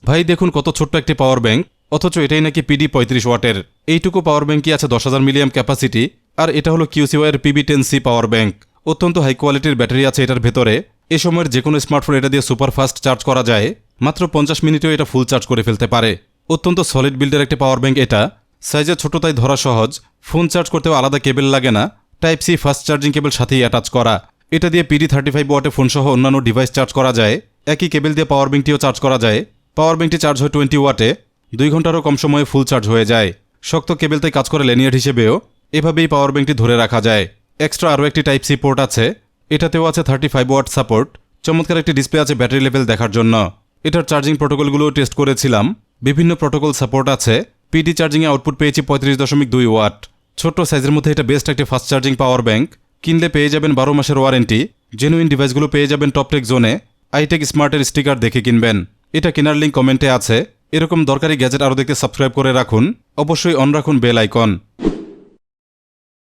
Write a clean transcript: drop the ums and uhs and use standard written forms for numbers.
ভাই দেখুন কত ছোট্ট একটি পাওয়ার ব্যাংক, অথচ এটাই নাকি পিডি 35 ওয়াটের। এইটুকু পাওয়ার ব্যাংকই আছে 10,000 মিলিয়াম ক্যাপাসিটি, আর এটা হলো কিউসিওয়াইয়ের PB10C পাওয়ার ব্যাংক। অত্যন্ত হাই কোয়ালিটির ব্যাটারি আছে এটার ভেতরে। এ সময়ের যে কোনো স্মার্টফোন এটা দিয়ে সুপার ফাস্ট চার্জ করা যায়, মাত্র 50 মিনিটেও এটা ফুল চার্জ করে ফেলতে পারে। অত্যন্ত সলিড বিল্ডের একটি পাওয়ার ব্যাংক এটা। সাইজে ছোট তাই ধরা সহজ, ফোন চার্জ করতেও আলাদা কেবল লাগে না, type C fast charging cable সাথেই অ্যাটাচ করা। এটা দিয়ে পিডি 35 ওয়াটে ফোনসহ অন্যান্য ডিভাইস চার্জ করা যায়। একই কেবল দিয়ে পাওয়ার ব্যাংকটিও চার্জ করা যায়। পাওয়ার ব্যাংকটি চার্জ হয় 20 ওয়াটে, 2 ঘন্টারও কম সময়ে ফুল চার্জ হয়ে যায়। শক্ত কেবলতে কাজ করে ল্যানিয়ার্ড হিসেবেও এভাবেই পাওয়ার ব্যাংকটি ধরে রাখা যায়। এক্সট্রা আরও একটি টাইপ সি পোর্ট আছে, এটাতেও আছে 35 ওয়াট সাপোর্ট। চমৎকার একটি ডিসপ্লে আছে ব্যাটারি লেভেল দেখার জন্য। এটার চার্জিং প্রোটোকলগুলোও টেস্ট করেছিলাম, বিভিন্ন প্রোটোকল সাপোর্ট আছে। পিডি চার্জিংয়ে আউটপুট পেয়েছি 35.2 ওয়াট। ছোট্ট সাইজের মধ্যে এটা বেস্ট একটি ফাস্ট চার্জিং পাওয়ার ব্যাংক। কিনলে পেয়ে যাবেন 12 মাসের ওয়ারেন্টি। জেনুইন ডিভাইসগুলো পেয়ে যাবেন টপটেক জোনে। আইটেক স্মার্টের স্টিকার দেখে কিনবেন। এটা কেনার লিঙ্ক কমেন্টে আছে। এরকম দরকারি গ্যাজেট আরও দেখতে সাবস্ক্রাইব করে রাখুন, অবশ্যই অন রাখুন বেল আইকন।